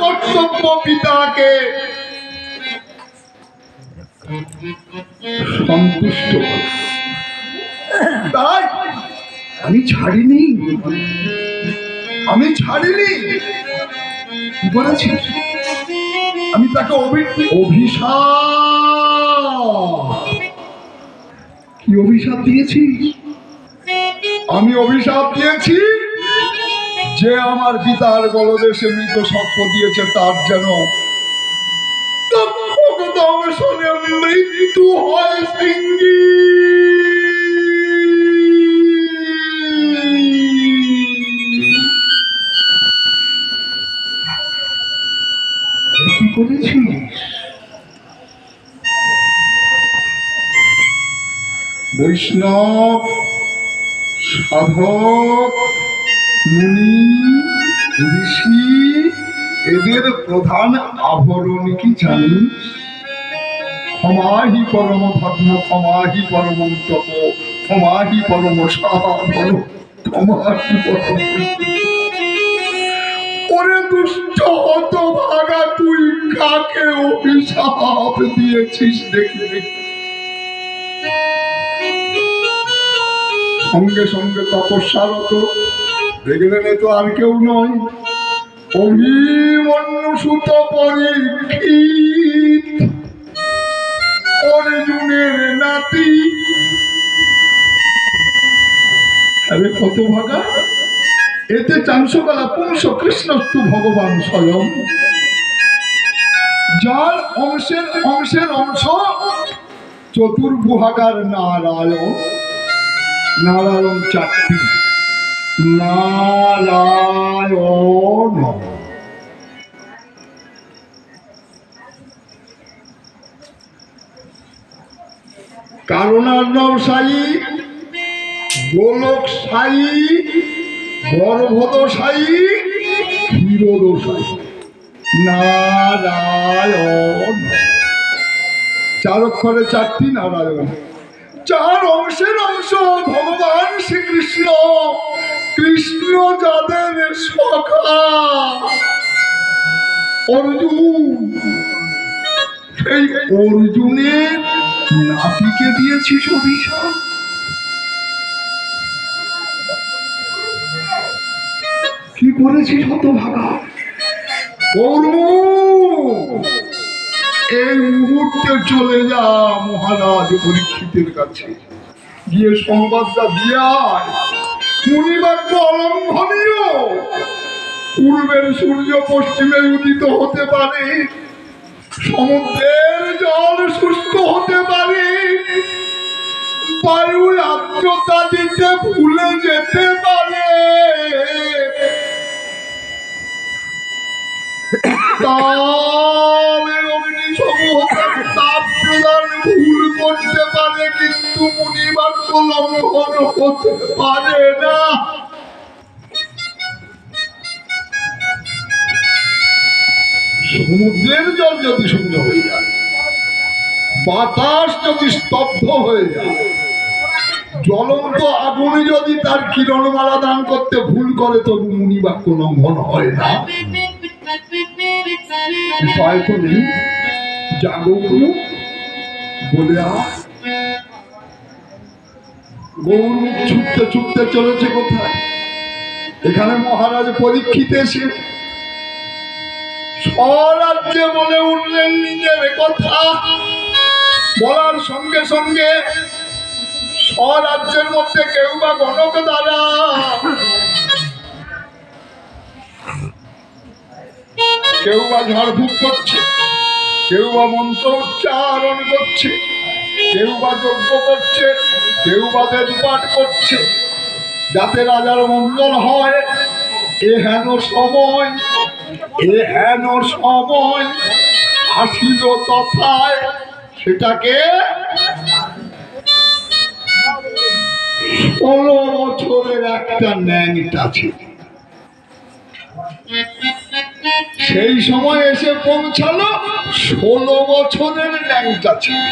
কর্তব্য পিতাকে সন্তুষ্ট করা। তাই আমি ছাড়িনি, কি বলেছি? আমি তাকে কি অভিশাপ দিয়েছি? আমি অভিশাপ দিয়েছি যে আমার পিতার গলদেশে মৃত সর্প দিয়েছে তার যেন মৃত্যু হয়। সিঙ্গি কি করেছিস? বৈষ্ণব, সাধক, মুনি, ঋষি এদের প্রধান আভরণ কি জানিস? ক্ষমাহি পরম ধর্ম, ক্ষমাহি পরম তপ, ক্ষমাহি পরম সাধন, ক্ষমাহি পরম। ওরে দুষ্ট হতভাগা, তুই কাকে অভিশাপ দিয়েছিস? দেখি সঙ্গে সঙ্গে তপস্যারত দেখলেন তো আর কেউ নয়, অভিমন্যু সুত পরীক্ষিত, অর্জুনের নাতি। আরে কত ভাগা, এতে চাংশকলা পুংস কৃষ্ণস্তু ভগবান স্বয়ং, যার অংশের অংশ চতুর্ভুহাকার নারায়ণ। নারায়ণ চারটি, নারায়ণ। কারণার্ণব সায়ী, গোলক সায়ী, গর্ভদ সায়ী, ক্ষীরদ সায়ী, নারায়ণ। চার অক্ষরে চারটি নারায়ণ। চার অংশের অংশ ভগবান শ্রীকৃষ্ণ। কৃষ্ণ যাদের সখা অর্জুন, সেই অর্জুনের নাতিকে দিয়েছিস অভিশাপ। কি করেছিস হতভাগা? এই মুহূর্তে চলে যা মহারাজ পরীক্ষিতের কাছে, গিয়ে সংবাদটা দিয়ে আয়। মুনিবাক্য অলঙ্ঘনীয়। পূর্বের সূর্য পশ্চিমে উদিত হতে পারে, সমুদ্রের জল শুষ্ক হতে পারে, বায়ু আর্দ্রতা দিতে ভুলে যেতে পারে, তাপ প্রদান ভুল করতে পারে, কিন্তু মুনিবাক্য লঙ্ঘন হতে পারে না। সমুদ্রের জল যদি শূন্য হয়ে যায়, বাতাস যদি স্তব্ধ হয়ে যায়, জ্বলন্ত আগুনে যদি তার কিরণমালা দান করতে ভুল করে, তবু মুনিবাক্য লঙ্ঘন হয় না। উপায় তো নেই, জাগো বলে গৌরমুখ ছুটতে ছুটতে চলেছে কোথায়? এখানে মহারাজ পরীক্ষিত এসে স্বরাজ্যে বলে উঠলেন নিজের কথা। বলার সঙ্গে সঙ্গে স্বরাজ্যের মধ্যে কেউ বা গণক দ্বারা, কেউ বা ঝাড়ফুঁক করছে, কেউ বা মন্ত্র উচ্চারণ করছে, কেউ বা যজ্ঞ করছে, কেউ বা বেদপাঠ করছে, যাতে রাজার মঙ্গল হয়। এহেন সময় আসিল তথায়, সেটাকে 16 বছরের একটা ন্যাংটা ছিল। সেই সময় এসে পৌঁছালো 16 বছরের ন্যাংটা ছিল।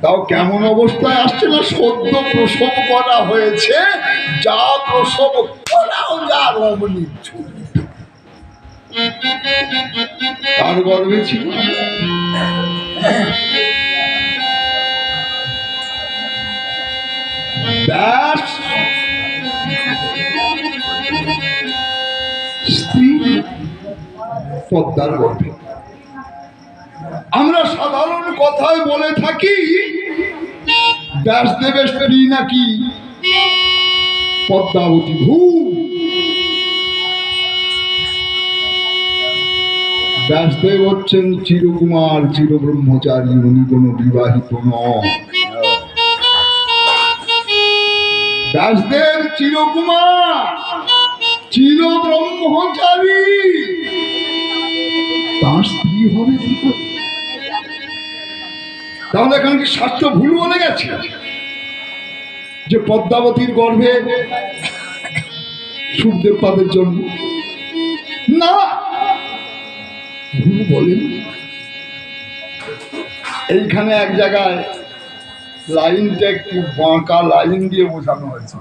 তাও কেমন অবস্থায় আসছে না, সদ্য প্রসব করা হয়েছে, যা প্রসব করাও যা রমণী। তার গর্ভে ছিল ব্যাস স্ত্রী পদ্মার গর্ভে। আমরা সাধারণ কথায় বলে থাকি ব্যাসদেবের স্ত্রী নাকি পদ্মাবতী ভূ। ব্যাসদেব হচ্ছেন চিরকুমার চিরব্রহ্মচারী, উনি কোন বিবাহিত নন। ব্যাসদেব চিরকুমার চিরব্রহ্মচারী, তার স্ত্রী হবে কি করে? তাহলে এখানে কি শাস্ত্র ভুল বলে গেছে যে পদ্মাবতীর গর্ভে সুখদেব তাদের জন্য? না, ভুল বলেন। এইখানে এক জায়গায় লাইনটা একটু বাঁকা লাইন দিয়ে বোঝানো হয়েছে।